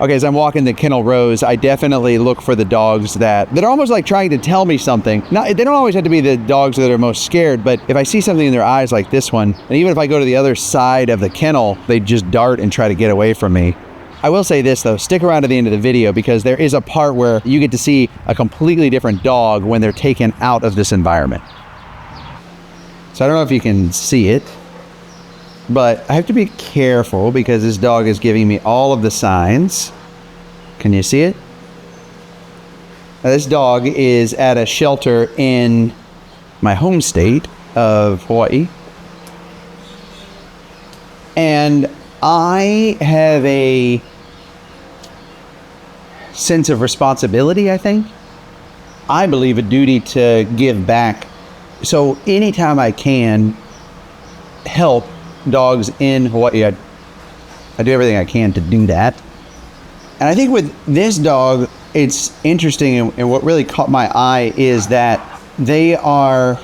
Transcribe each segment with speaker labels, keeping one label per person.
Speaker 1: Okay, as I'm walking the kennel rows, I definitely look for the dogs that are almost like trying to tell me something. They don't always have to be the dogs that are most scared, but if I see something in their eyes like this one, and even if I go to the other side of the kennel, they just dart and try to get away from me. I will say this though, stick around to the end of the video because there is a part where you get to see a completely different dog when they're taken out of this environment. So I don't know if you can see it, but I have to be careful because this dog is giving me all of the signs. Can you see it? Now, this dog is at a shelter in my home state of Hawaii. And I have a sense of responsibility, I think. I believe a duty to give back. So anytime I can help dogs in Hawaii, I do everything I can to do that. And I think with this dog, it's interesting, and what really caught my eye is that they are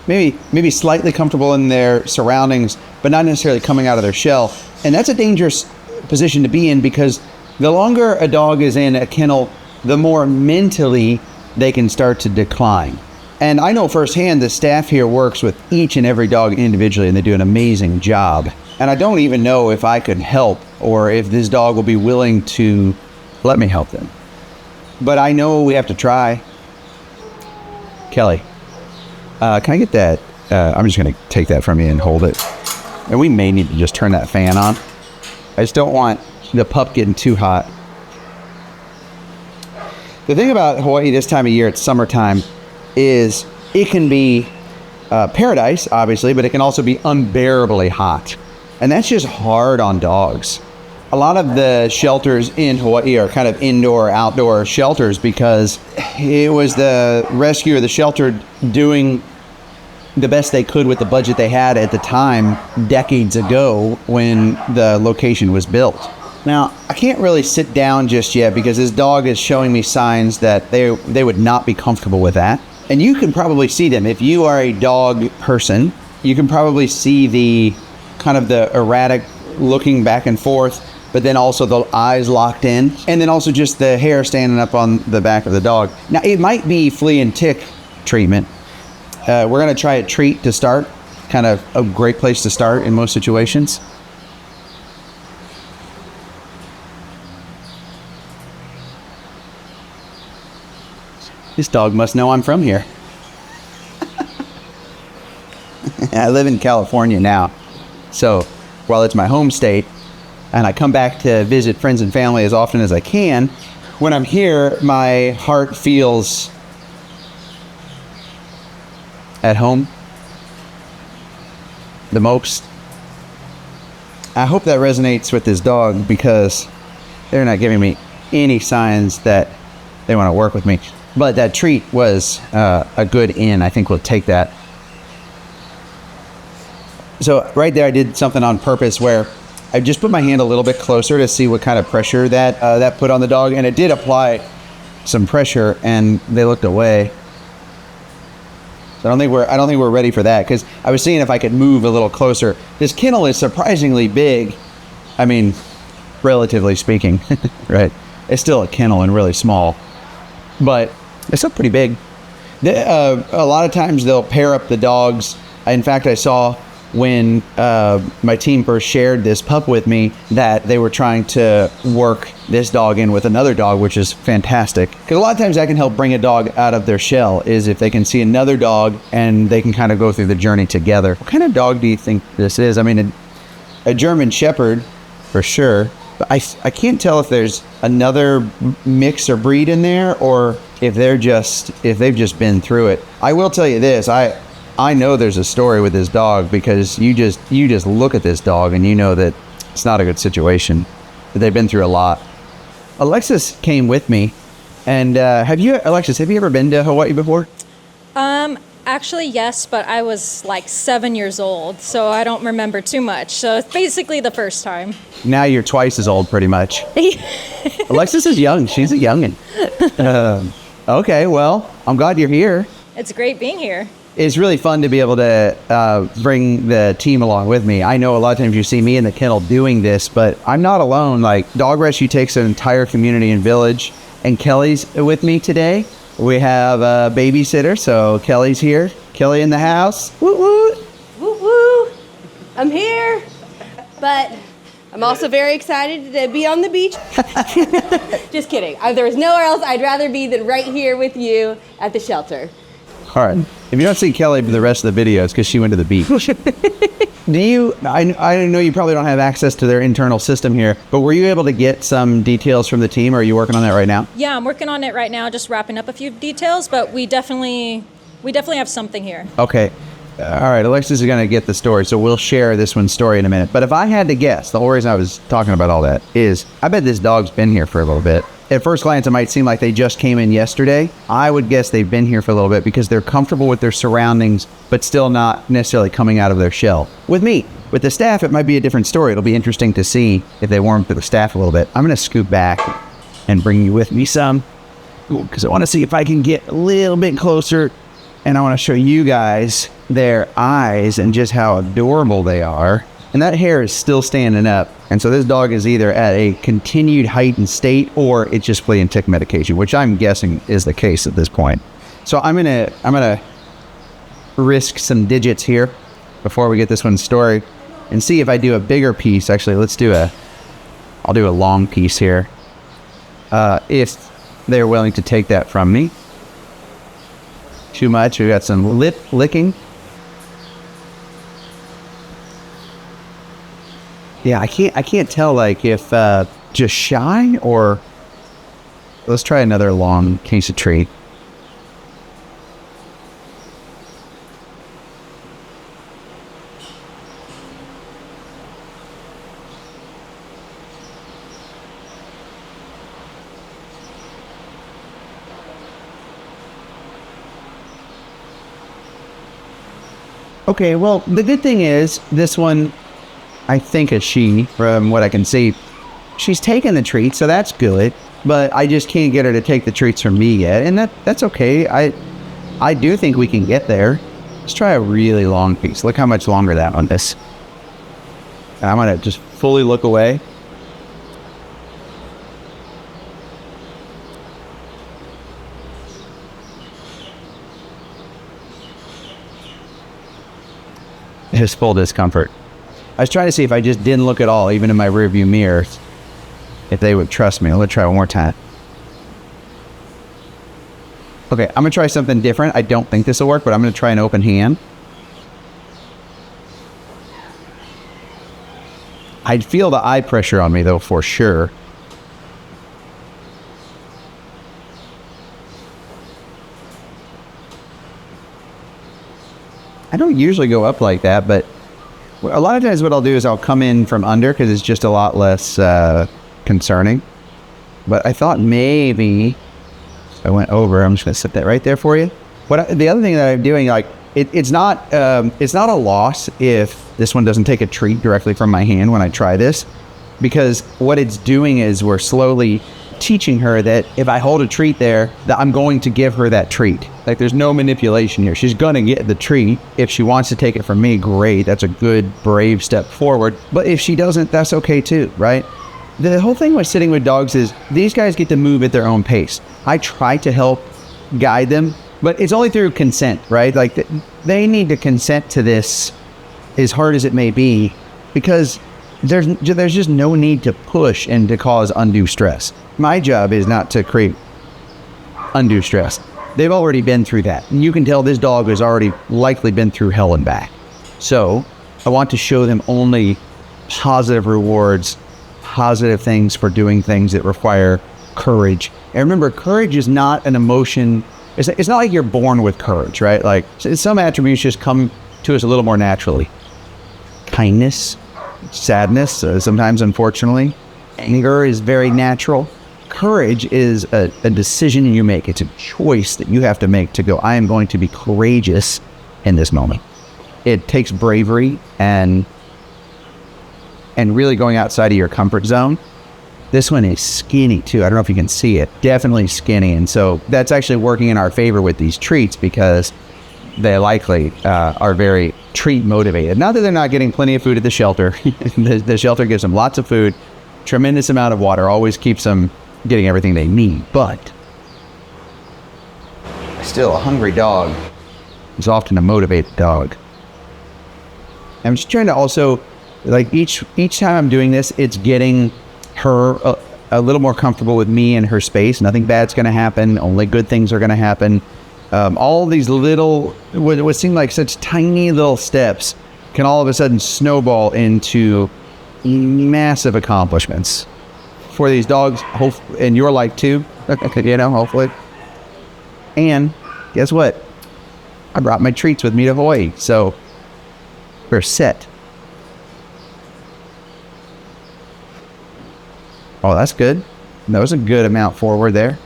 Speaker 1: maybe slightly comfortable in their surroundings, but not necessarily coming out of their shell. And that's a dangerous position to be in because the longer a dog is in a kennel, the more mentally they can start to decline. And I know firsthand the staff here works with each and every dog individually, and they do an amazing job. And I don't even know if I could help or if this dog will be willing to let me help them. But I know we have to try. Kelly, can I get that? I'm just going to take that from you and hold it. And we may need to just turn that fan on. I just don't want the pup getting too hot. The thing about Hawaii this time of year, it's summertime, is it can be paradise, obviously, but it can also be unbearably hot. And that's just hard on dogs. A lot of the shelters in Hawaii are kind of indoor, outdoor shelters because it was the rescue or the shelter doing the best they could with the budget they had at the time decades ago when the location was built. Now, I can't really sit down just yet because this dog is showing me signs that they would not be comfortable with that. And you can probably see them. If you are a dog person, you can probably see the kind of the erratic looking back and forth, but then also the eyes locked in, and then also just the hair standing up on the back of the dog. Now, it might be flea and tick treatment. We're going to try a treat to start, kind of a great place to start in most situations. This dog must know I'm from here. I live in California now. So while it's my home state and I come back to visit friends and family as often as I can, when I'm here, my heart feels at home the most. I hope that resonates with this dog because they're not giving me any signs that they want to work with me. But that treat was a good in. I think we'll take that. So right there, I did something on purpose where I just put my hand a little bit closer to see what kind of pressure that put on the dog, and it did apply some pressure, and they looked away. So I don't think we're ready for that because I was seeing if I could move a little closer. This kennel is surprisingly big. I mean, relatively speaking, right? It's still a kennel and really small, but it's still pretty big. A lot of times they'll pair up the dogs. In fact, I saw when my team first shared this pup with me that they were trying to work this dog in with another dog, which is fantastic. Because a lot of times that can help bring a dog out of their shell, is if they can see another dog and they can kind of go through the journey together. What kind of dog do you think this is? I mean, a German Shepherd for sure. But I can't tell if there's another mix or breed in there or if they've just been through it. I will tell you this, I know there's a story with this dog because you just look at this dog and you know that it's not a good situation. They've been through a lot. Alexis came with me, and Alexis, have you ever been to Hawaii before?
Speaker 2: Actually, yes, but I was like 7 years old, so I don't remember too much. So it's basically the first time.
Speaker 1: Now you're twice as old, pretty much. Alexis is young. She's a youngin'. Okay, well, I'm glad you're here.
Speaker 2: It's great being here.
Speaker 1: it's really fun to be able to bring the team along with me. I know a lot of times you see me in the kennel doing this, but I'm not alone. Like, dog rescue takes an entire community and village, and Kelly's with me today. We have a babysitter, so Kelly's here. Kelly in the house. Woo woo.
Speaker 3: Woo woo. I'm here, but I'm also very excited to be on the beach. Just kidding. There was nowhere else I'd rather be than right here with you at the shelter.
Speaker 1: All right. If you don't see Kelly for the rest of the video, it's because she went to the beach. I know you probably don't have access to their internal system here, but were you able to get some details from the team, or are you working on that right now?
Speaker 2: Yeah, I'm working on it right now, just wrapping up a few details, but we definitely have something here.
Speaker 1: Okay. All right, Alexis is going to get the story, so we'll share this one's story in a minute. But if I had to guess, the whole reason I was talking about all that is I bet this dog's been here for a little bit. At first glance, it might seem like they just came in yesterday. I would guess they've been here for a little bit because they're comfortable with their surroundings, but still not necessarily coming out of their shell. With me, with the staff, it might be a different story. It'll be interesting to see if they warm to the staff a little bit. I'm going to scoot back and bring you with me some, because I want to see if I can get a little bit closer, and I want to show you guys their eyes and just how adorable they are. And that hair is still standing up. And so this dog is either at a continued heightened state or it's just flea and tick medication, which I'm guessing is the case at this point. So I'm gonna risk some digits here before we get this one's story and see if I do a bigger piece. Actually, I'll do a long piece here. If they're willing to take that from me. Too much. We got some lip licking. Yeah, I can't tell, like, if just shy or... Let's try another long piece of treat. Okay, well, the good thing is this one, I think a she, from what I can see, she's taken the treats, so that's good. But I just can't get her to take the treats from me yet, and that's okay. I do think we can get there. Let's try a really long piece. Look how much longer that one is. And I'm gonna just fully look away. Just full discomfort. I was trying to see if I just didn't look at all, even in my rearview mirror, if they would trust me. Let's try one more time. Okay, I'm gonna try something different. I don't think this will work, but I'm gonna try an open hand. I'd feel the eye pressure on me though, for sure. I don't usually go up like that, but a lot of times what I'll do is I'll come in from under because it's just a lot less concerning. But I thought maybe I went over. I'm just going to set that right there for you. The other thing that I'm doing, like, it's not a loss if this one doesn't take a treat directly from my hand when I try this, because what it's doing is we're slowly teaching her that if I hold a treat there, that I'm going to give her that treat. Like, there's no manipulation here. She's going to get the treat. If she wants to take it from me, great. That's a good, brave step forward. But if she doesn't, that's okay too, right? The whole thing with sitting with dogs is these guys get to move at their own pace. I try to help guide them, but it's only through consent, right? Like, they need to consent to this, as hard as it may be, because there's just no need to push and to cause undue stress. My job is not to create undue stress. They've already been through that. And you can tell this dog has already likely been through hell and back. So I want to show them only positive rewards, positive things for doing things that require courage. And remember, courage is not an emotion. It's not like you're born with courage, right? Like, some attributes just come to us a little more naturally. Kindness, sadness, sometimes, unfortunately. Anger is very natural. Courage is a decision you make. It's a choice that you have to make to go, I am going to be courageous in this moment. It takes bravery and really going outside of your comfort zone. This one is skinny too. I don't know if you can see it. Definitely skinny. And so that's actually working in our favor with these treats, because they likely are very treat motivated. Not that they're not getting plenty of food at the shelter. The shelter gives them lots of food, tremendous amount of water, always keeps them getting everything they need. But still, a hungry dog is often a motivated dog. I'm just trying to also, like, each time I'm doing this, it's getting her a little more comfortable with me and her space. Nothing bad's going to happen. Only good things are going to happen. All these little, what seem like such tiny little steps can all of a sudden snowball into massive accomplishments for these dogs, in your life too, hopefully. And guess what? I brought my treats with me to Hawaii, so we're set. Oh, that's good. That was a good amount forward there.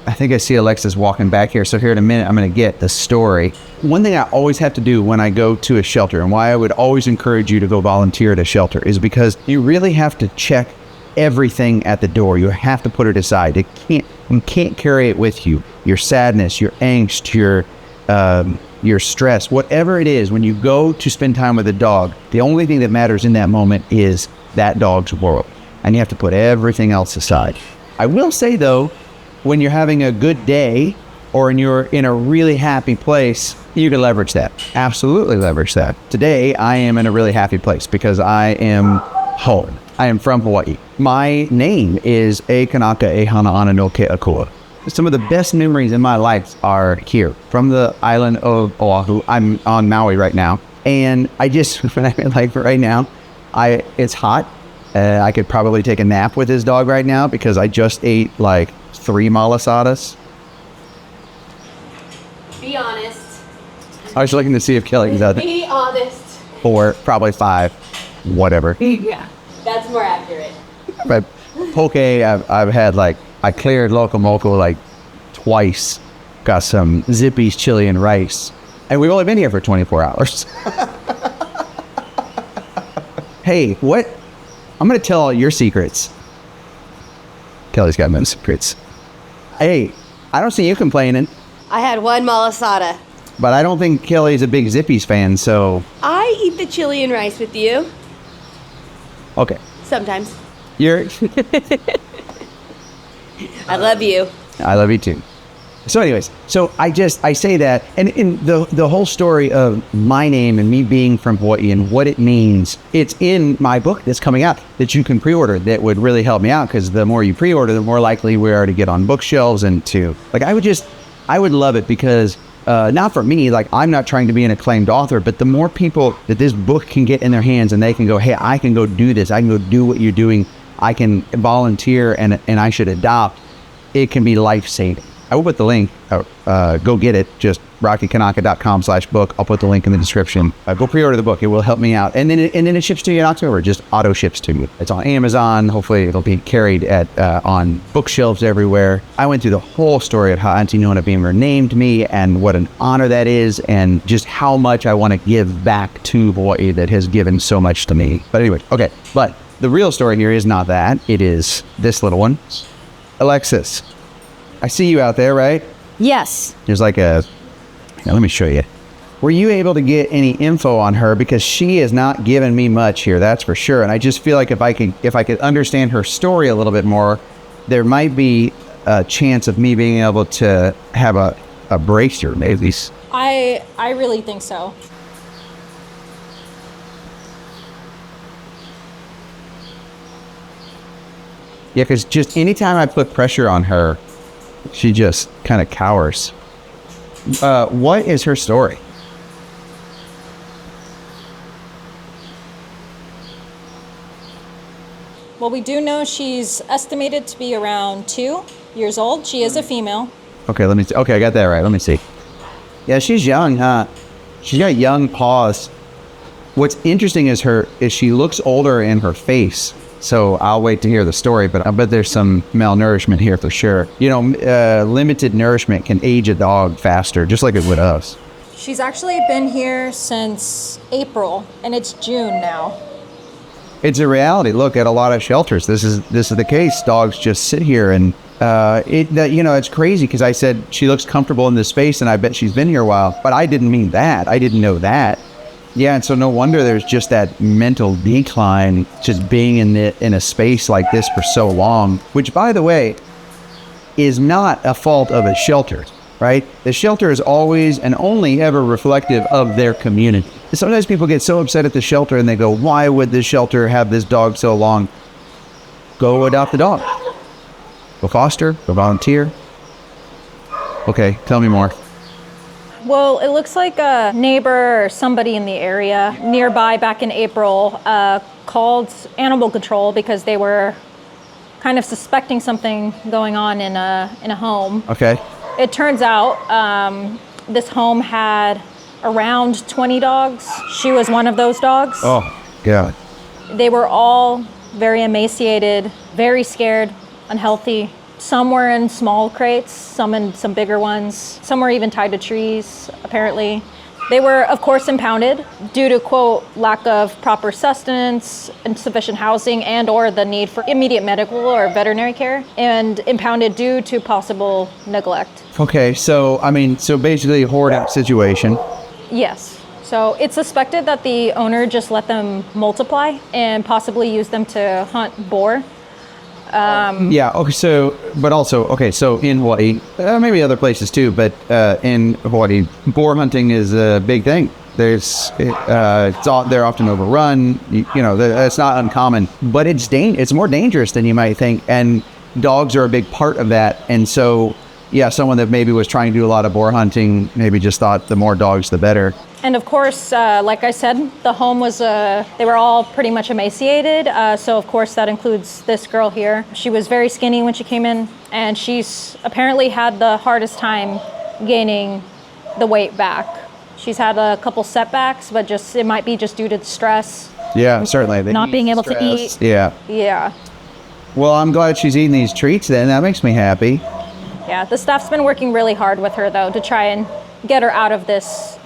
Speaker 1: I think I see Alexis walking back here. So here in a minute, I'm going to get the story. One thing I always have to do when I go to a shelter, and why I would always encourage you to go volunteer at a shelter, is because you really have to check everything at the door. You have to put it aside. You can't carry it with you. Your sadness, your angst, your stress, whatever it is, when you go to spend time with a dog, the only thing that matters in that moment is that dog's world. And you have to put everything else aside. I will say, though, when you're having a good day or you're in a really happy place, you can leverage that. Absolutely leverage that. Today, I am in a really happy place because I am home. I am from Hawaii. My name is E Kanaka E Hana Ana no Ke Akua. Some of the best memories in my life are here from the island of Oahu. I'm on Maui right now. And right now, it's hot. I could probably take a nap with his dog right now because I just ate like 3 malasadas.
Speaker 3: Be honest.
Speaker 1: I was looking to see if Kelly was out there.
Speaker 3: Be honest.
Speaker 1: 4, probably 5, whatever.
Speaker 3: Yeah, that's more accurate.
Speaker 1: But poke, I've had I cleared Loco Moco like twice. Got some Zippy's chili and rice. And we've only been here for 24 hours. Hey, what? I'm going to tell all your secrets. Kelly's got no secrets. Hey, I don't see you complaining.
Speaker 3: I had 1 malasada.
Speaker 1: But I don't think Kelly's a big Zippy's fan, so...
Speaker 3: I eat the chili and rice with you.
Speaker 1: Okay.
Speaker 3: Sometimes.
Speaker 1: You're...
Speaker 3: I love you.
Speaker 1: I love you too. So anyways, I say that, and in the whole story of my name and me being from Hawaii and what it means, it's in my book that's coming out that you can pre-order that would really help me out, because the more you pre-order, the more likely we are to get on bookshelves and to, I would love it because, not for me, I'm not trying to be an acclaimed author, but the more people that this book can get in their hands and they can go, hey, I can go do this, I can go do what you're doing, I can volunteer and I should adopt, it can be life-saving. I will put the link, go get it, just rockykanaka.com/book. I'll put the link in the description. Go pre-order the book. It will help me out. And then it ships to you in October, just auto ships to you. It's on Amazon. Hopefully it'll be carried on bookshelves everywhere. I went through the whole story of how Auntie Nona Beamer named me and what an honor that is and just how much I want to give back to Hawaii that has given so much to me. But anyway, okay. But the real story here is not that. It is this little one. Alexis. I see you out there, right?
Speaker 2: Yes.
Speaker 1: There's let me show you. Were you able to get any info on her? Because she has not given me much here, that's for sure. And I just feel like if I could understand her story a little bit more, there might be a chance of me being able to have a breakthrough, maybe.
Speaker 2: I really think so.
Speaker 1: Yeah, because just anytime I put pressure on her, she just kind of cowers. What is her story?
Speaker 2: Well, we do know she's estimated to be around 2 years old. She is a female.
Speaker 1: Okay, okay, I got that right. Let me see. Yeah, she's young, huh? She's got young paws. What's interesting is she looks older in her face. So I'll wait to hear the story, but I bet there's some malnourishment here for sure. Limited nourishment can age a dog faster, just like it would us.
Speaker 2: She's actually been here since April, and it's June now.
Speaker 1: It's a reality. Look, at a lot of shelters, this is the case. Dogs just sit here and It's crazy because I said she looks comfortable in this space and I bet she's been here a while, but I didn't mean that. I didn't know that. Yeah, and so no wonder there's just that mental decline just being in a space like this for so long, which, by the way, is not a fault of a shelter, right? The shelter is always and only ever reflective of their community. Sometimes people get so upset at the shelter and they go, why would the shelter have this dog so long? Go adopt the dog. Go foster, go volunteer. Okay, tell me more.
Speaker 2: Well, it looks like a neighbor or somebody in the area nearby back in April called animal control because they were kind of suspecting something going on in a home.
Speaker 1: Okay.
Speaker 2: It turns out this home had around 20 dogs. She was one of those dogs.
Speaker 1: Oh, God.
Speaker 2: They were all very emaciated, very scared, unhealthy. Some were in small crates, some in some bigger ones. Some were even tied to trees, apparently. They were, of course, impounded due to, quote, lack of proper sustenance, insufficient housing, and or the need for immediate medical or veterinary care, and impounded due to possible neglect.
Speaker 1: Okay, so basically a hoarding situation.
Speaker 2: Yes. So it's suspected that the owner just let them multiply and possibly use them to hunt boar.
Speaker 1: Yeah. Okay. So in Hawaii, maybe other places too, but in Hawaii, boar hunting is a big thing. They're often overrun. It's not uncommon, but it's more dangerous than you might think, and dogs are a big part of that. And so, yeah, someone that maybe was trying to do a lot of boar hunting maybe just thought the more dogs, the better.
Speaker 2: And of course, like I said, the home was, they were all pretty much emaciated. So of course that includes this girl here. She was very skinny when she came in, and she's apparently had the hardest time gaining the weight back. She's had a couple setbacks, but it might be just due to the stress.
Speaker 1: Yeah, certainly.
Speaker 2: Not being able to eat.
Speaker 1: Yeah.
Speaker 2: Yeah.
Speaker 1: Well, I'm glad she's eating these treats then. That makes me happy.
Speaker 2: Yeah, the staff's been working really hard with her though to try and get her out of this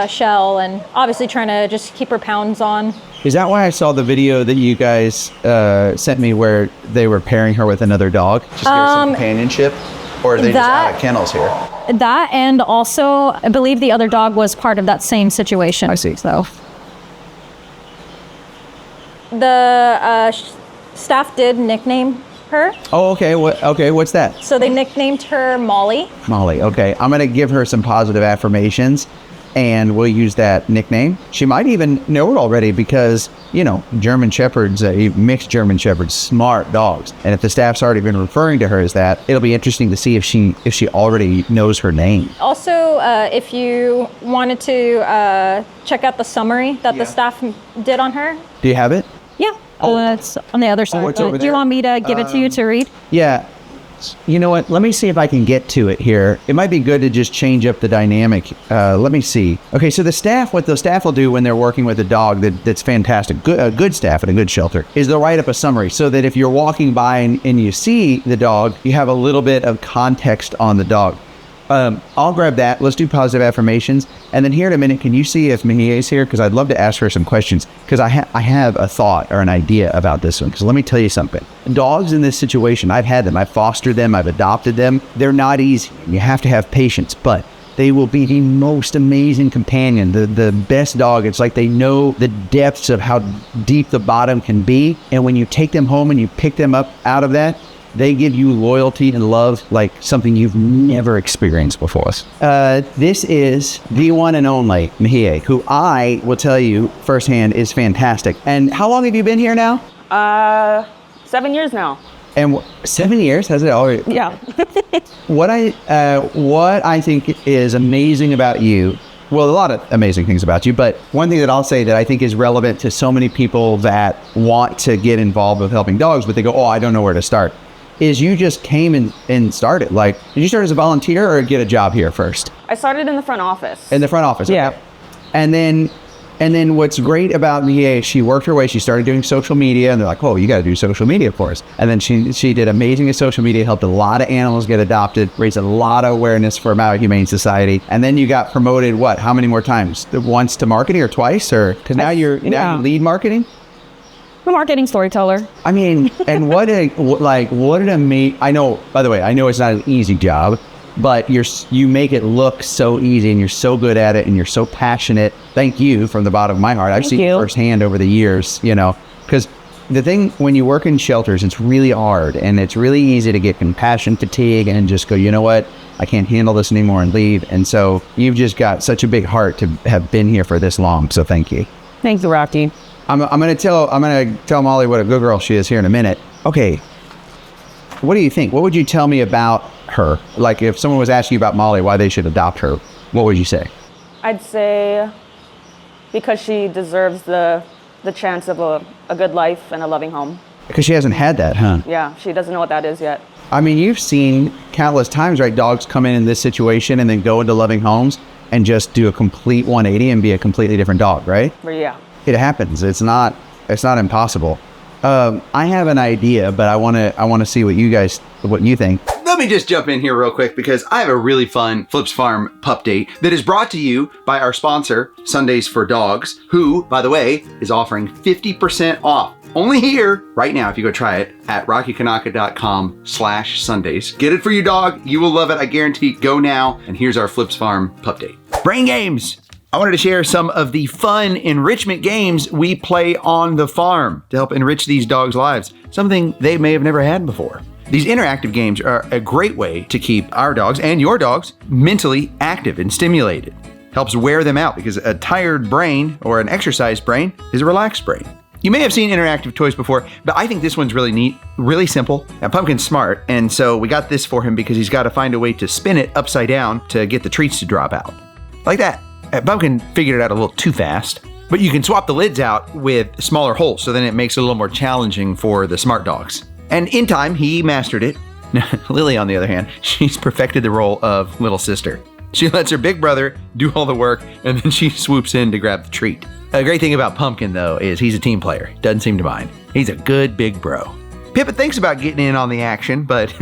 Speaker 2: shell, and obviously trying to just keep her pounds on.
Speaker 1: Is that why I saw the video that you guys sent me where they were pairing her with another dog? Just give her some companionship? Or are they just out of kennels here?
Speaker 2: That, and also I believe the other dog was part of that same situation.
Speaker 1: I see.
Speaker 2: So the staff did nickname her.
Speaker 1: Oh, okay. What's that?
Speaker 2: So they nicknamed her Molly.
Speaker 1: Molly. Okay. I'm going to give her some positive affirmations, and we'll use that nickname. She might even know it already because, German Shepherds, mixed German Shepherds, smart dogs. And if the staff's already been referring to her as that, it'll be interesting to see if she already knows her name.
Speaker 2: Also, if you wanted to check out the summary that the staff did on her.
Speaker 1: Do you have it?
Speaker 2: Yeah. It's on the other side.
Speaker 1: It's over
Speaker 2: Do you
Speaker 1: there.
Speaker 2: want me to give it to you to read?
Speaker 1: Yeah. You know what? Let me see if I can get to it here. It might be good to just change up the dynamic. Let me see. Okay, so what the staff will do when they're working with a dog that's fantastic, a good staff at a good shelter, is they'll write up a summary so that if you're walking by and you see the dog, you have a little bit of context on the dog. I'll grab that. Let's do positive affirmations. And then here in a minute, can you see if Mihie's here? Because I'd love to ask her some questions. Because I have a thought or an idea about this one. Because let me tell you something. Dogs in this situation, I've had them. I've fostered them. I've adopted them. They're not easy. You have to have patience. But they will be the most amazing companion, the best dog. It's like they know the depths of how deep the bottom can be. And when you take them home and you pick them up out of that, they give you loyalty and love like something you've never experienced before. This is the one and only Mihie, who I will tell you firsthand is fantastic. And how long have you been here now?
Speaker 4: 7 years now.
Speaker 1: And 7 years? Has it already?
Speaker 4: Yeah.
Speaker 1: What I think is amazing about you, well, a lot of amazing things about you, but one thing that I'll say that I think is relevant to so many people that want to get involved with helping dogs, but they go, I don't know where to start, is you just came and started. Like, did you start as a volunteer or get a job here first?
Speaker 4: I started in the front office.
Speaker 1: In the front office?
Speaker 4: Yeah.
Speaker 1: Okay. And then what's great about Mihie, she worked her way, she started doing social media, and they're like, you got to do social media for us. And then she did amazing at social media, helped a lot of animals get adopted, raised a lot of awareness for Maui Humane Society. And then you got promoted, how many more times? Once to marketing or twice? Or because now you're lead marketing?
Speaker 4: a marketing storyteller.
Speaker 1: I mean, and what an amazing, I know, by the way, I know it's not an easy job, but you make it look so easy and you're so good at it and you're so passionate. Thank you from the bottom of my heart. I've seen it firsthand over the years, because the thing when you work in shelters, it's really hard and it's really easy to get compassion fatigue and just go, you know what? I can't handle this anymore and leave. And so you've just got such a big heart to have been here for this long. So thank you.
Speaker 4: Thank you, Rocky.
Speaker 1: I'm gonna tell Molly what a good girl she is here in a minute. Okay. What do you think? What would you tell me about her? Like if someone was asking you about Molly, why they should adopt her, what would you say?
Speaker 4: I'd say because she deserves the chance of a good life and a loving home.
Speaker 1: Because she hasn't had that, huh?
Speaker 4: Yeah, she doesn't know what that is yet.
Speaker 1: I mean, you've seen countless times, right? Dogs come in this situation and then go into loving homes and just do a complete 180 and be a completely different dog, right?
Speaker 4: But yeah.
Speaker 1: It happens. It's not impossible. I have an idea, but I want to see what you think. Let me just jump in here real quick because I have a really fun Flips Farm Pupdate that is brought to you by our sponsor, Sundays for Dogs, who, by the way, is offering 50% off. Only here right now if you go try it at rockykanaka.com/Sundays. Get it for your dog. You will love it. I guarantee. Go now. And here's our Flips Farm Pupdate. Brain games. I wanted to share some of the fun enrichment games we play on the farm to help enrich these dogs' lives, something they may have never had before. These interactive games are a great way to keep our dogs and your dogs mentally active and stimulated. Helps wear them out because a tired brain or an exercised brain is a relaxed brain. You may have seen interactive toys before, but I think this one's really neat, really simple. Now, Pumpkin's smart, and so we got this for him because he's got to find a way to spin it upside down to get the treats to drop out. Like that. Pumpkin figured it out a little too fast, but you can swap the lids out with smaller holes, so then it makes it a little more challenging for the smart dogs. And in time, he mastered it. Lily, on the other hand, she's perfected the role of little sister. She lets her big brother do all the work, and then she swoops in to grab the treat. A great thing about Pumpkin, though, is he's a team player. Doesn't seem to mind. He's a good big bro. Pippa thinks about getting in on the action, but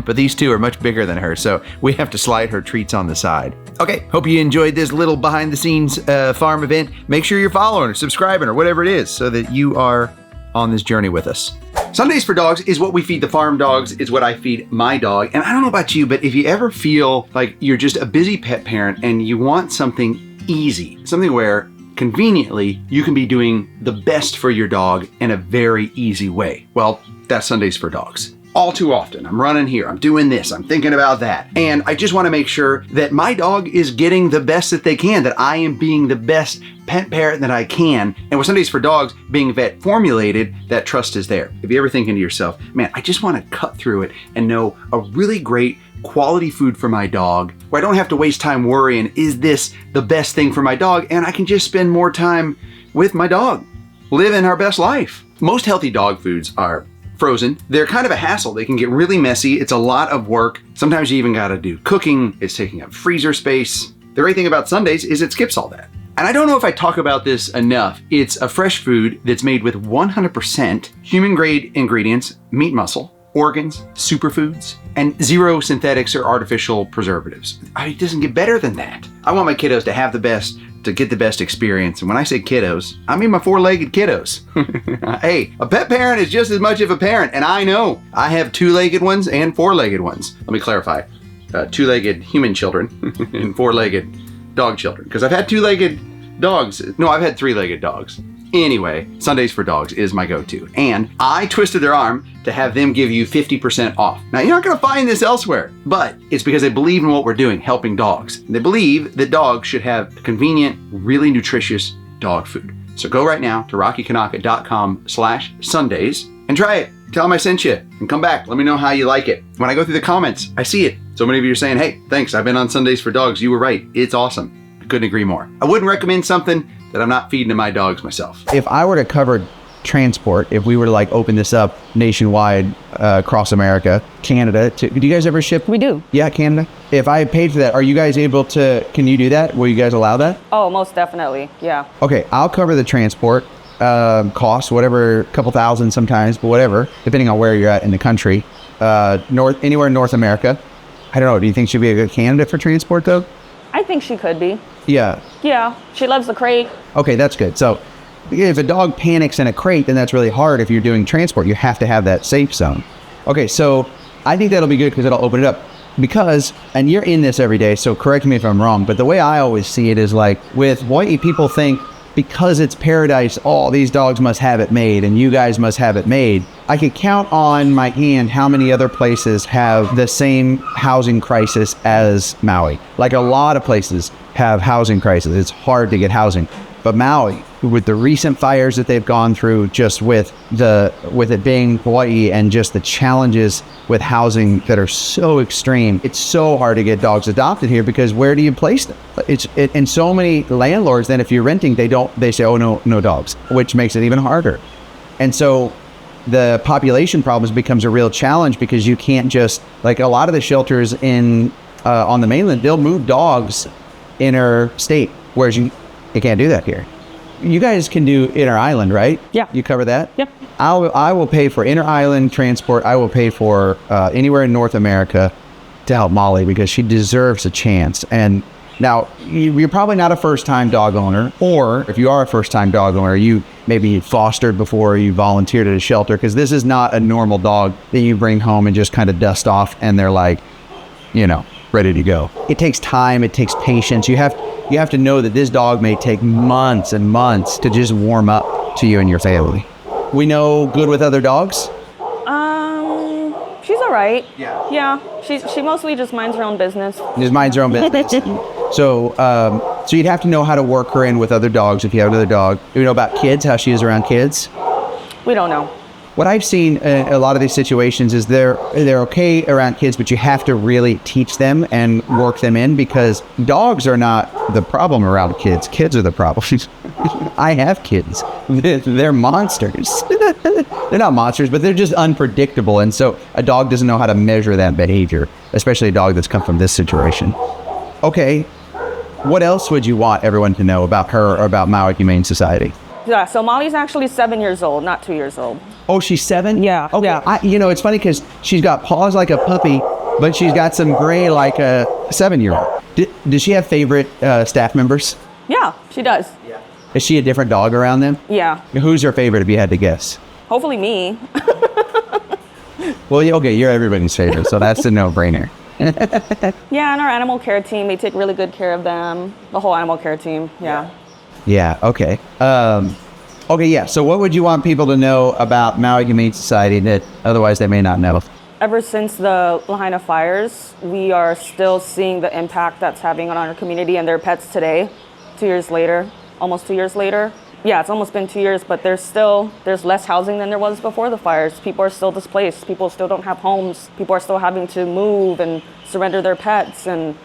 Speaker 1: but these two are much bigger than her, so we have to slide her treats on the side. Okay, hope you enjoyed this little behind-the-scenes farm event. Make sure you're following or subscribing or whatever it is so that you are on this journey with us. Sundays for Dogs is what we feed the farm dogs, is what I feed my dog. And I don't know about you, but if you ever feel like you're just a busy pet parent and you want something easy, something where conveniently you can be doing the best for your dog in a very easy way, well, that's Sundays for Dogs. All too often, I'm running here, I'm doing this, I'm thinking about that. And I just want to make sure that my dog is getting the best that they can, that I am being the best pet parent that I can. And with Sundays for Dogs being vet formulated, that trust is there. If you ever thinking to yourself, man, I just want to cut through it and know a really great quality food for my dog, where I don't have to waste time worrying, is this the best thing for my dog? And I can just spend more time with my dog, living our best life. Most healthy dog foods are frozen. They're kind of a hassle. They can get really messy. It's a lot of work. Sometimes you even got to do cooking. It's taking up freezer space. The great thing about Sundays is it skips all that. And I don't know if I talk about this enough. It's a fresh food that's made with 100% human grade ingredients, meat muscle, organs, superfoods, and 0 synthetics or artificial preservatives. It doesn't get better than that. I want my kiddos to have the best, to get the best experience. And when I say kiddos, I mean my 4-legged kiddos. Hey, a pet parent is just as much of a parent, and I know I have 2-legged ones and 4-legged ones. Let me clarify, 2-legged human children and 4-legged dog children, because I've had 2-legged dogs. No, I've had 3-legged dogs. Anyway, Sundays for Dogs is my go-to. And I twisted their arm to have them give you 50% off. Now, you're not gonna find this elsewhere, but it's because they believe in what we're doing, helping dogs. They believe that dogs should have convenient, really nutritious dog food. So go right now to rockykanaka.com/Sundays and try it. Tell them I sent you and come back. Let me know how you like it. When I go through the comments, I see it. So many of you are saying, hey, thanks, I've been on Sundays for Dogs. You were right, it's awesome. I couldn't agree more. I wouldn't recommend something that I'm not feeding to my dogs myself. If I were to cover transport, if we were to like open this up nationwide across America, Canada, do you guys ever ship?
Speaker 4: We do.
Speaker 1: Yeah, Canada. If I paid for that, are you guys able to, can you do that? Will you guys allow that?
Speaker 4: Oh, most definitely, yeah.
Speaker 1: Okay, I'll cover the transport cost, whatever, a couple thousand sometimes, but whatever, depending on where you're at in the country. Anywhere in North America. I don't know, do you think she'd be a good candidate for transport though?
Speaker 4: I think she could be.
Speaker 1: Yeah.
Speaker 4: Yeah, she loves the crate.
Speaker 1: Okay, that's good. So if a dog panics in a crate, then that's really hard. If you're doing transport, you have to have that safe zone. Okay, so I think that'll be good because it'll open it up. Because, and you're in this every day, so correct me if I'm wrong, but the way I always see it is like with Hawaii, people think because it's paradise, all these dogs must have it made and you guys must have it made. I could count on my hand how many other places have the same housing crisis as Maui. Like a lot of places have housing crisis. It's hard to get housing. But Maui, with the recent fires that they've gone through, just with it being Hawaii and just the challenges with housing that are so extreme, it's so hard to get dogs adopted here because where do you place them? And so many landlords, then if you're renting, they say, oh, no dogs, which makes it even harder. And so the population problems becomes a real challenge because you can't just, like a lot of the shelters on the mainland, they'll move dogs interstate, whereas you can't do that here. You guys can do inter-island, right?
Speaker 4: Yeah.
Speaker 1: You cover that?
Speaker 4: Yep.
Speaker 1: I will pay for inter-island transport. I will pay for anywhere in North America to help Molly because she deserves a chance. And now, you're probably not a first-time dog owner, or if you are a first-time dog owner, you maybe fostered before, you volunteered at a shelter, because this is not a normal dog that you bring home and just kind of dust off and they're like, ready to go. It takes time, it takes patience. You have to know that this dog may take months and months to just warm up to you and your family. We know good with other dogs?
Speaker 4: She's all right. Yeah. She mostly just minds her own business.
Speaker 1: Just minds her own business. So you'd have to know how to work her in with other dogs if you have another dog. Do you know about kids, how she is around kids?
Speaker 4: We don't know.
Speaker 1: What I've seen in a lot of these situations is they're okay around kids, but you have to really teach them and work them in because dogs are not the problem around kids. Kids are the problem. I have kids. They're monsters. They're not monsters, but they're just unpredictable. And so a dog doesn't know how to measure that behavior, especially a dog that's come from this situation. Okay, what else would you want everyone to know about her or about Maui Humane Society?
Speaker 4: Yeah, so Molly's actually 7 years old, not 2 years old.
Speaker 1: Oh, she's 7?
Speaker 4: Yeah.
Speaker 1: Okay.
Speaker 4: Yeah.
Speaker 1: It's funny because she's got paws like a puppy, but she's got some gray like a 7-year-old. Does she have favorite staff members?
Speaker 4: Yeah, she does.
Speaker 1: Yeah. Is she a different dog around them?
Speaker 4: Yeah.
Speaker 1: Who's her favorite if you had to guess?
Speaker 4: Hopefully me.
Speaker 1: Well, okay, you're everybody's favorite, so that's a no-brainer.
Speaker 4: Yeah, and our animal care team, they take really good care of them. The whole animal care team, yeah.
Speaker 1: Yeah, okay. Okay, yeah, so what would you want people to know about Maui Humane Society that otherwise they may not know?
Speaker 4: Ever since the Lahaina fires, we are still seeing the impact that's having on our community and their pets today, 2 years later, almost 2 years later. Yeah, it's almost been 2 years, but there's less housing than there was before the fires. People are still displaced. People still don't have homes. People are still having to move and surrender their pets. And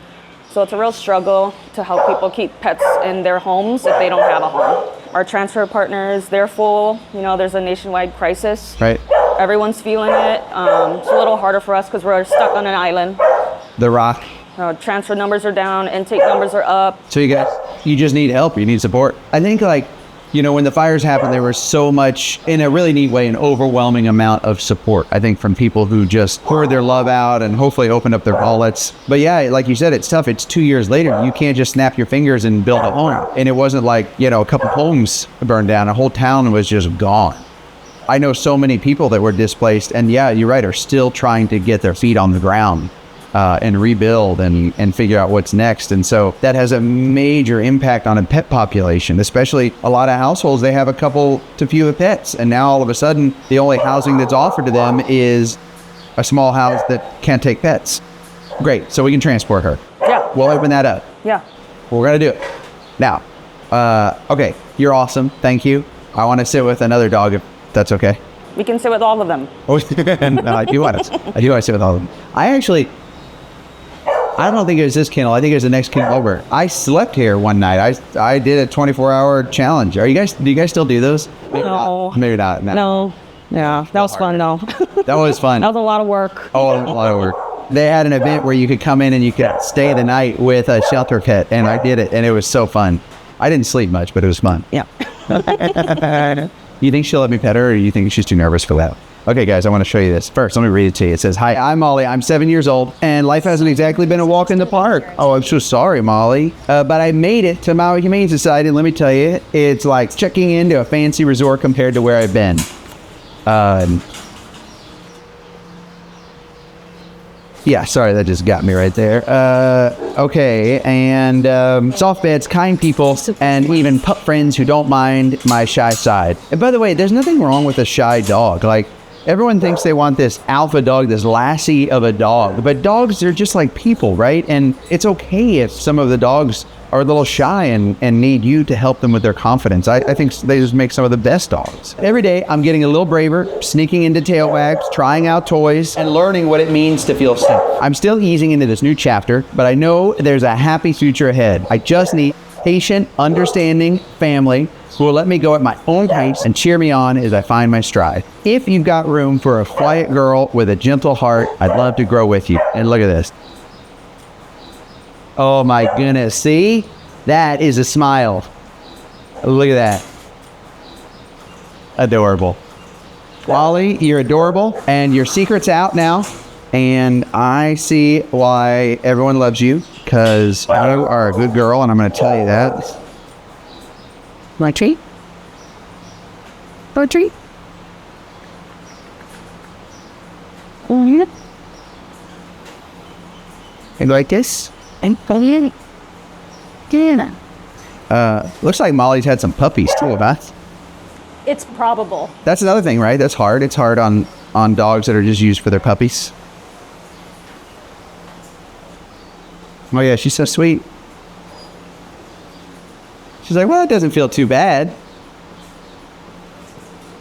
Speaker 4: so it's a real struggle to help people keep pets in their homes if they don't have a home. Our transfer partners, they're full. There's a nationwide crisis.
Speaker 1: Right.
Speaker 4: Everyone's feeling it. It's a little harder for us because we're stuck on an island.
Speaker 1: The Rock.
Speaker 4: Transfer numbers are down, intake numbers are up.
Speaker 1: So you just need help. You need support. I think when the fires happened, there was so much, in a really neat way, an overwhelming amount of support, I think, from people who just poured their love out and hopefully opened up their wallets. But yeah, like you said, it's tough. It's 2 years later. You can't just snap your fingers and build a home. And it wasn't like, a couple homes burned down. A whole town was just gone. I know so many people that were displaced, and yeah, you're right, are still trying to get their feet on the ground. And rebuild and figure out what's next. And so that has a major impact on a pet population, especially a lot of households, they have a couple to few pets. And now all of a sudden, the only housing that's offered to them is a small house that can't take pets. Great, so we can transport her.
Speaker 4: Yeah.
Speaker 1: We'll open that up.
Speaker 4: Yeah.
Speaker 1: We're gonna do it. Now, okay, you're awesome, thank you. I wanna sit with another dog if that's okay.
Speaker 4: We can sit with all of them.
Speaker 1: Oh, no, I do want to sit with all of them. I don't think it was this kennel. I think it was the next kennel over. I slept here one night. I did a 24-hour challenge. Do you guys still do those? Maybe not.
Speaker 5: No. Yeah, that was fun though.
Speaker 1: That was fun.
Speaker 5: That was a lot of work.
Speaker 1: Oh, a lot of work. They had an event where you could come in and you could stay the night with a shelter pet, and I did it, and it was so fun. I didn't sleep much, but it was fun.
Speaker 5: Yeah.
Speaker 1: You think she'll let me pet her, or you think she's too nervous for that? Okay, guys, I want to show you this. First, let me read it to you. It says, "Hi, I'm Molly. I'm 7 years old, and life hasn't exactly been a walk in the park." Oh, I'm so sorry, Molly. But I made it to Maui Humane Society, and let me tell you, it's like checking into a fancy resort compared to where I've been. Yeah, sorry, that just got me right there. Okay, and soft beds, kind people, and even pup friends who don't mind my shy side. And by the way, there's nothing wrong with a shy dog. Like, everyone thinks they want this alpha dog, this lassie of a dog. But dogs, they're just like people, right? And it's okay if some of the dogs are a little shy and need you to help them with their confidence. I think they just make some of the best dogs. Every day, I'm getting a little braver, sneaking into tail wags, trying out toys, and learning what it means to feel safe. I'm still easing into this new chapter, but I know there's a happy future ahead. I just need patient, understanding family who will let me go at my own pace and cheer me on as I find my stride. If you've got room for a quiet girl with a gentle heart, I'd love to grow with you. And look at this. Oh my goodness, see? That is a smile. Look at that. Adorable. Wally, you're adorable, and your secret's out now, and I see why everyone loves you, because you are a good girl, and I'm going to tell you that. My treat? A treat? Mm-hmm. And like this? Looks like Molly's had some puppies too, huh?
Speaker 2: It's probable.
Speaker 1: That's another thing, right? That's hard. It's hard on dogs that are just used for their puppies. Oh yeah, she's so sweet. She's like, well, it doesn't feel too bad.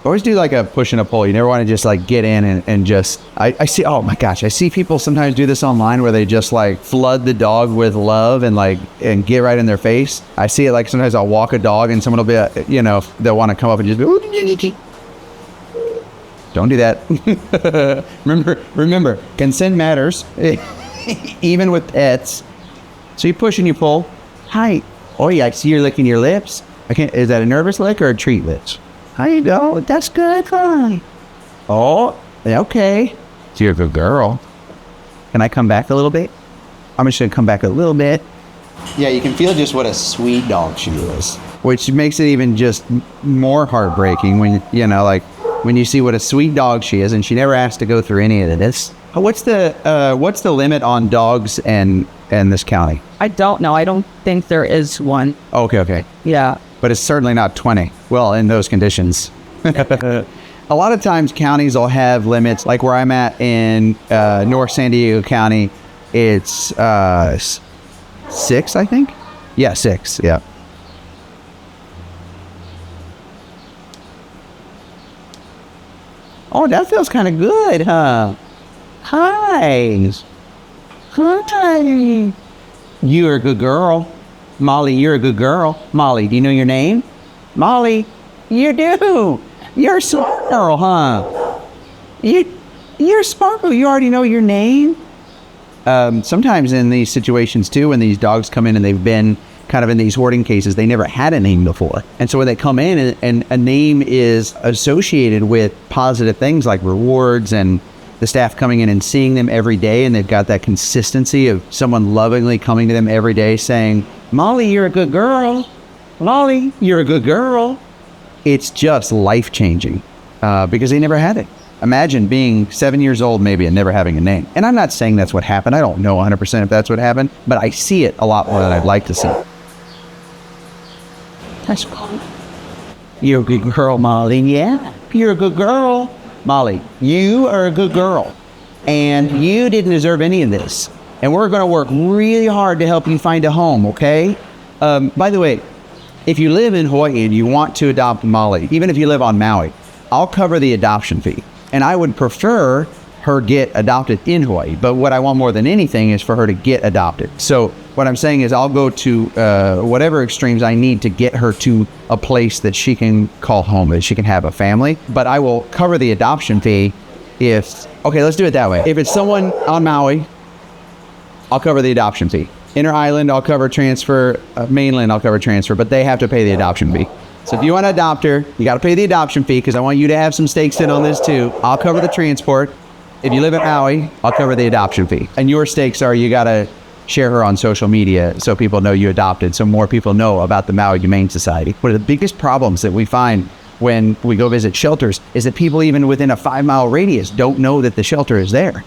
Speaker 1: Always do like a push and a pull. You never want to just like get in and just, I see, oh my gosh, I see people sometimes do this online where they just like flood the dog with love and get right in their face. I see it like sometimes I'll walk a dog and someone will be, they'll want to come up and just be, ooh, don't do that. remember, consent matters, even with pets. So you push and you pull. Hi. Oh yeah, I see you're licking your lips. Is that a nervous lick or a treat lips? How you go? That's good. Fine. Oh, okay. So you're a good girl. Can I come back a little bit? I'm just going to come back a little bit. Yeah, you can feel just what a sweet dog she is. Which makes it even just more heartbreaking when, when you see what a sweet dog she is and she never has to go through any of this. What's the limit on dogs in this county?
Speaker 5: I don't know. I don't think there is one.
Speaker 1: Okay.
Speaker 5: Yeah.
Speaker 1: But it's certainly not 20. Well, in those conditions. A lot of times counties will have limits, like where I'm at in North San Diego County, it's 6, I think? Yeah, 6, yeah. Oh, that feels kind of good, huh? Hi. Hi. You're a good girl. Molly, you're a good girl. Molly, do you know your name? Molly, you do. You're a smart girl, huh? You're Sparkle. You already know your name? Sometimes in these situations, too, when these dogs come in and they've been kind of in these hoarding cases, they never had a name before. And so when they come in and a name is associated with positive things like rewards and the staff coming in and seeing them every day, and they've got that consistency of someone lovingly coming to them every day saying, Molly, you're a good girl. Molly, you're a good girl. It's just life-changing because they never had it. Imagine being 7 years old maybe and never having a name. And I'm not saying that's what happened. I don't know 100% if that's what happened, but I see it a lot more than I'd like to see. That's cool. You're a good girl, Molly. Yeah, you're a good girl. Molly, you are a good girl, and you didn't deserve any of this. And we're going to work really hard to help you find a home, okay? By the way, if you live in Hawaii and you want to adopt Molly, even if you live on Maui, I'll cover the adoption fee. And I would prefer her get adopted in Hawaii. But what I want more than anything is for her to get adopted. So what I'm saying is I'll go to whatever extremes I need to get her to a place that she can call home, that she can have a family. But I will cover the adoption fee okay, let's do it that way. If it's someone on Maui, I'll cover the adoption fee. Inner Island, I'll cover transfer. Mainland, I'll cover transfer, but they have to pay the adoption fee. So if you want to adopt her, you got to pay the adoption fee because I want you to have some stakes in on this too. I'll cover the transport. If you live in Maui, I'll cover the adoption fee. And your stakes are you got to share her on social media so people know you adopted, so more people know about the Maui Humane Society. One of the biggest problems that we find when we go visit shelters is that people even within a 5-mile radius don't know that the shelter is there.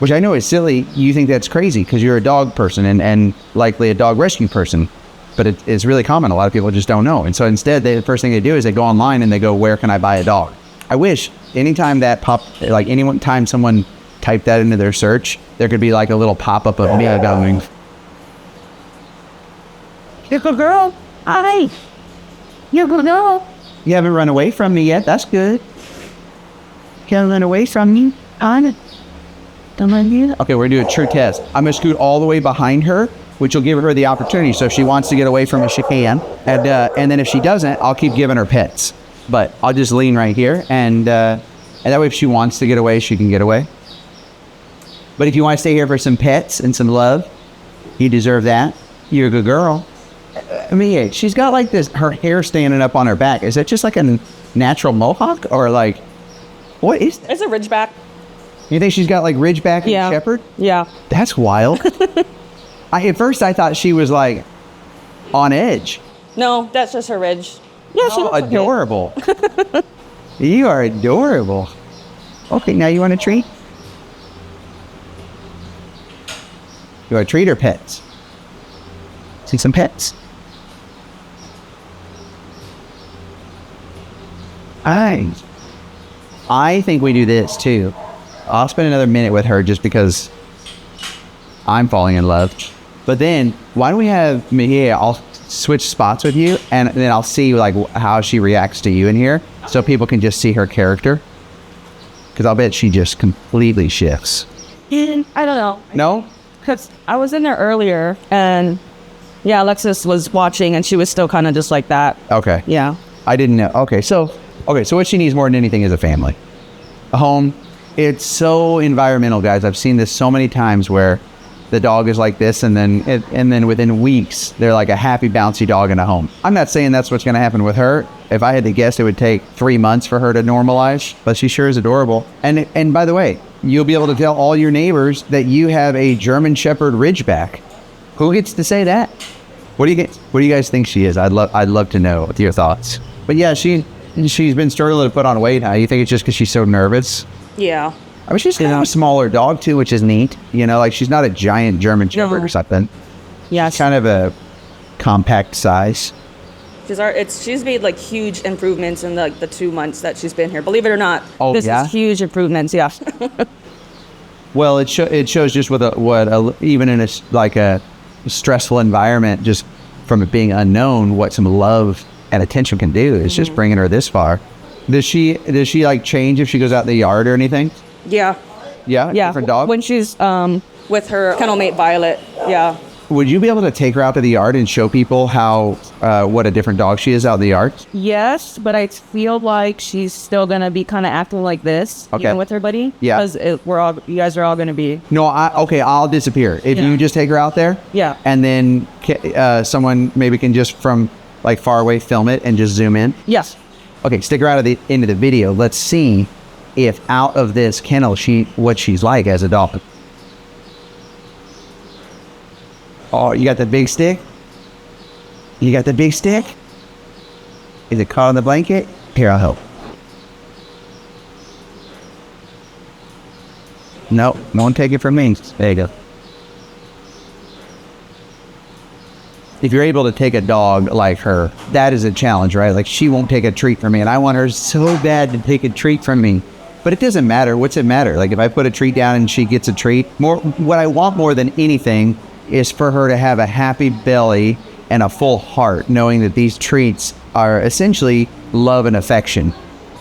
Speaker 1: Which I know is silly. You think that's crazy because you're a dog person and likely a dog rescue person. But it's really common. A lot of people just don't know. And so instead, the first thing they do is they go online and they go, where can I buy a dog? I wish anytime anytime someone typed that into their search, there could be like a little pop-up of me going,
Speaker 5: You're a good girl. Hi. You're a good girl.
Speaker 1: you haven't run away from me yet. That's good.
Speaker 5: You haven't run away from me. Don't let you.
Speaker 1: Okay, we're going to do a true test. I'm going to scoot all the way behind her, which will give her the opportunity. So if she wants to get away from me, she can. And then if she doesn't, I'll keep giving her pets. But I'll just lean right here. And that way, if she wants to get away, she can get away. But if you want to stay here for some pets and some love, you deserve that. You're a good girl. I mean, she's got like this, her hair standing up on her back. Is that just like a natural mohawk or like, what is that?
Speaker 4: It's a ridgeback.
Speaker 1: You think she's got like ridgeback and
Speaker 4: Yeah.
Speaker 1: shepherd?
Speaker 4: Yeah.
Speaker 1: That's wild. At first I thought she was like on edge.
Speaker 4: No, that's just her ridge.
Speaker 5: Yeah, she
Speaker 1: Oh,
Speaker 5: looks okay.
Speaker 1: adorable. You are adorable. Okay, now you want a treat? You want a treat or pets? See some pets? I think we do this too. I'll spend another minute with her just because I'm falling in love. But then, why don't we have Mihia, I'll switch spots with you, and then I'll see like how she reacts to you in here, so people can just see her character. Because I'll bet she just completely shifts.
Speaker 5: I don't know.
Speaker 1: No?
Speaker 5: Because I was in there earlier, and yeah, Alexis was watching, and she was still kind of just like that.
Speaker 1: Okay.
Speaker 5: Yeah.
Speaker 1: I didn't know. Okay, so what she needs more than anything is a family. A home. It's so environmental, guys. I've seen this so many times where the dog is like this, and then within weeks, they're like a happy, bouncy dog in a home. I'm not saying that's what's going to happen with her. If I had to guess, it would take 3 months for her to normalize, but she sure is adorable. And by the way, you'll be able to tell all your neighbors that you have a German Shepherd Ridgeback. Who gets to say that? What do you guys think she is? I'd love to know your thoughts. But yeah, she's been struggling to put on weight. You think it's just because she's so nervous?
Speaker 4: Yeah.
Speaker 1: I mean, she's kind of a smaller dog too, which is neat. You know, like she's not a giant German Shepherd or something.
Speaker 5: Yeah.
Speaker 1: She's kind of a compact size.
Speaker 4: She's made like huge improvements in the 2 months that she's been here. Believe it or not.
Speaker 1: Oh,
Speaker 5: This
Speaker 1: yeah?
Speaker 5: is huge improvements, yeah.
Speaker 1: Well, it shows just even in a stressful environment, just from it being unknown, what some love and attention can do. It's just bringing her this far. Does she like change if she goes out in the yard or anything?
Speaker 4: Yeah.
Speaker 1: Yeah?
Speaker 5: Yeah.
Speaker 1: Different dog?
Speaker 5: When she's,
Speaker 4: With her kennel mate Violet. Yeah.
Speaker 1: Would you be able to take her out to the yard and show people what a different dog she is out in the yard?
Speaker 5: yes, but I feel like she's still going to be kind of acting like this,
Speaker 1: Okay.
Speaker 5: even with her buddy.
Speaker 1: Yeah.
Speaker 5: Because you guys are all going to be,
Speaker 1: No, I'll disappear. If
Speaker 5: Yeah.
Speaker 1: you just take her out there,
Speaker 5: Yeah.
Speaker 1: and then someone maybe can just from like far away film it and just zoom in.
Speaker 5: yes.
Speaker 1: Okay, stick her out into the video. Let's see if out of this kennel what she's like as a dog. Oh, you got the big stick? You got the big stick? Is it caught on the blanket? Here, I'll help. No, don't take it from me. There you go. If you're able to take a dog like her, that is a challenge, right? Like she won't take a treat from me, and I want her so bad to take a treat from me. But it doesn't matter. What's it matter? Like if I put a treat down and she gets a treat, what I want more than anything is for her to have a happy belly and a full heart, knowing that these treats are essentially love and affection.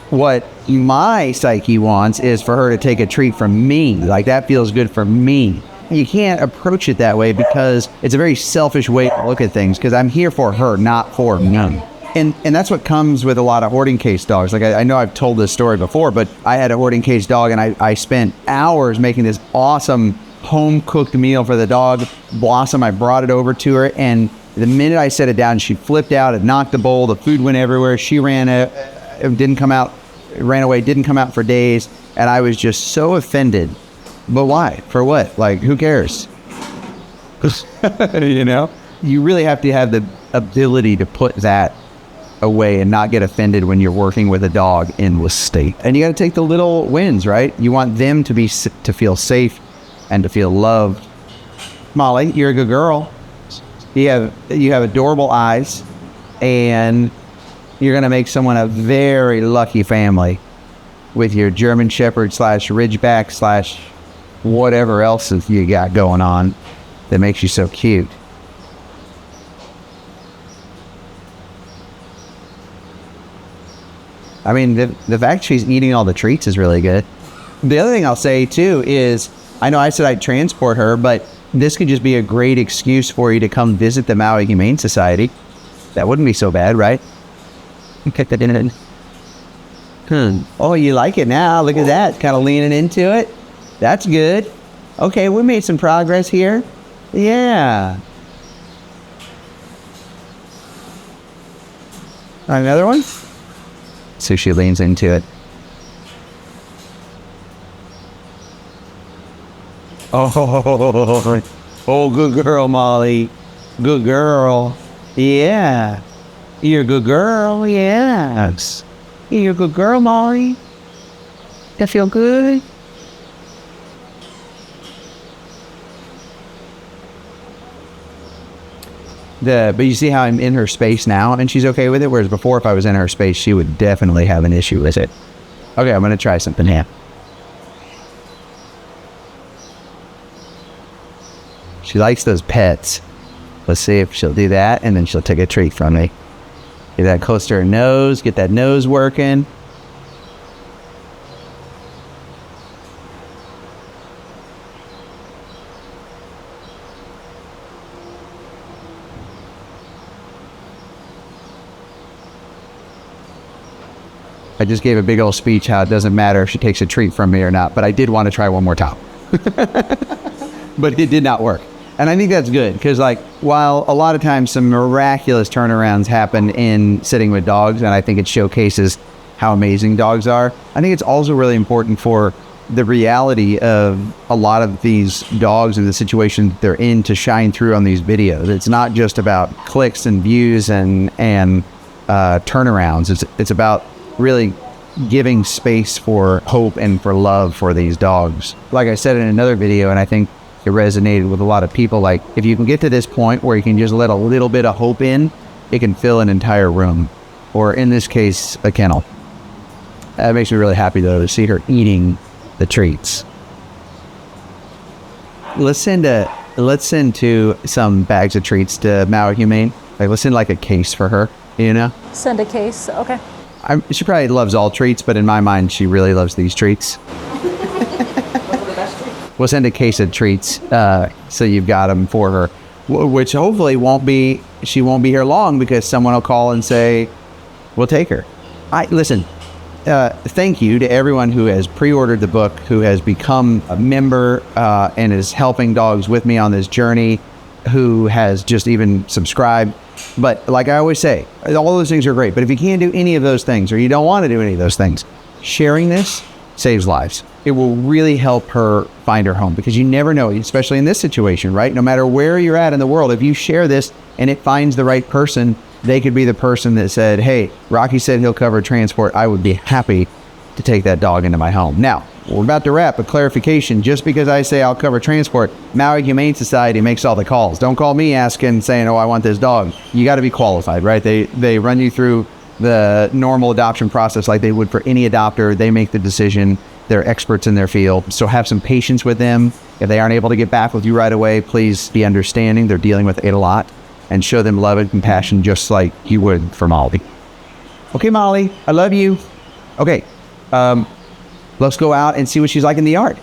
Speaker 1: What my psyche wants is for her to take a treat from me. Like that feels good for me. You can't approach it that way because it's a very selfish way to look at things, because I'm here for her, not for me. And that's what comes with a lot of hoarding case dogs. Like I know I've told this story before, but I had a hoarding case dog, and I spent hours making this awesome home-cooked meal for the dog, Blossom. I brought it over to her, and The minute I set it down, she flipped out. It knocked the bowl. The food went everywhere. She ran didn't come out, ran away, didn't come out for days. And I was just so offended. But why? For what? Like, who cares? You know? You really have to have the ability to put that away and not get offended when you're working with a dog in this state. And you got to take the little wins, right? You want them to feel safe and to feel loved. Molly, you're a good girl. You have adorable eyes, and you're going to make someone a very lucky family with your German Shepherd / Ridgeback / whatever else you got going on that makes you so cute. I mean, the fact she's eating all the treats is really good. The other thing I'll say, too, is I know I said I'd transport her, but this could just be a great excuse for you to come visit the Maui Humane Society. That wouldn't be so bad, right? Oh, you like it now. Look at that. Kind of leaning into it. That's good. Okay, we made some progress here. Yeah. Another one? So she leans into it. Oh, good girl, Molly. Good girl. Yeah. You're a good girl, yes. You're a good girl, Molly. That feel good? But you see how I'm in her space now and she's okay with it? Whereas before, if I was in her space, she would definitely have an issue with it. Okay, I'm going to try something here. She likes those pets. Let's see if she'll do that, and then she'll take a treat from me. Get that close to her nose, get that nose working. I just gave a big old speech how it doesn't matter if she takes a treat from me or not, but I did want to try one more time. But it did not work. And I think that's good because, like, while a lot of times some miraculous turnarounds happen in sitting with dogs, and I think it showcases how amazing dogs are, I think it's also really important for the reality of a lot of these dogs and the situation that they're in to shine through on these videos. It's not just about clicks and views and turnarounds. It's about really giving space for hope and for love for these dogs. Like I said in another video, and I think it resonated with a lot of people, like, if you can get to this point where you can just let a little bit of hope in, it can fill an entire room, or in this case, a kennel. That makes me really happy, though, to see her eating the treats. Let's send to some bags of treats to Maui Humane. Like, let's send like a case for her, you know?
Speaker 2: Send a case, okay.
Speaker 1: She probably loves all treats, but in my mind, she really loves these treats. We'll send a case of treats, so you've got them for her, which hopefully she won't be here long because someone will call and say, we'll take her. Listen, thank you to everyone who has pre-ordered the book, who has become a member and is helping dogs with me on this journey, who has just even subscribed. But like I always say, all those things are great. But if you can't do any of those things, or you don't want to do any of those things, sharing this saves lives. It will really help her find her home, because you never know, especially in this situation, right? No matter where you're at in the world, if you share this and it finds the right person, they could be the person that said, hey, Rocky said he'll cover transport. I would be happy to take that dog into my home. Now, we're about to wrap, but clarification, just because I say I'll cover transport, Maui Humane Society makes all the calls. Don't call me asking, saying, oh, I want this dog. You got to be qualified, right? They run you through the normal adoption process like they would for any adopter. They make the decision. They're experts in their field. So have some patience with them. If they aren't able to get back with you right away, please be understanding. They're dealing with it a lot, and show them love and compassion just like you would for Molly. Okay, Molly, I love you. Okay, let's go out and see what she's like in the yard.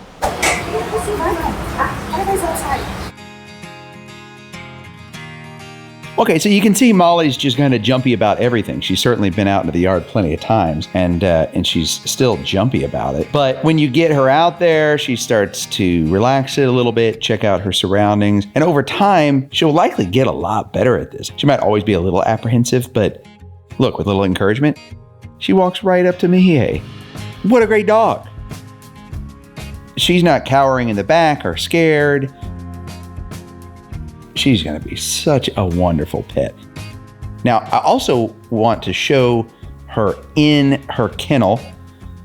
Speaker 1: Okay, so you can see Molly's just kind of jumpy about everything. She's certainly been out into the yard plenty of times, and she's still jumpy about it. But when you get her out there, she starts to relax it a little bit, check out her surroundings, and over time, she'll likely get a lot better at this. She might always be a little apprehensive, but look, with a little encouragement, she walks right up to Mihei. What a great dog. She's not cowering in the back or scared. She's going to be such a wonderful pet. Now, I also want to show her in her kennel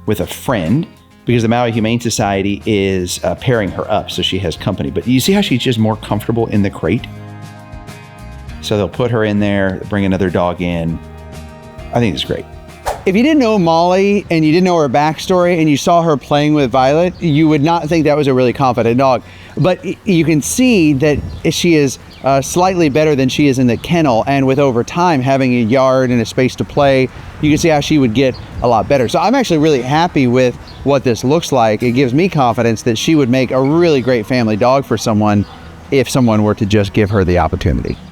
Speaker 1: with a friend because the Maui Humane Society is pairing her up so she has company. But you see how she's just more comfortable in the crate? So they'll put her in there, bring another dog in. I think it's great. If you didn't know Molly and you didn't know her backstory and you saw her playing with Violet, you would not think that was a really confident dog. But you can see that she is slightly better than she is in the kennel, and with over time having a yard and a space to play, you can see how she would get a lot better. So I'm actually really happy with what this looks like. It gives me confidence that she would make a really great family dog for someone if someone were to just give her the opportunity.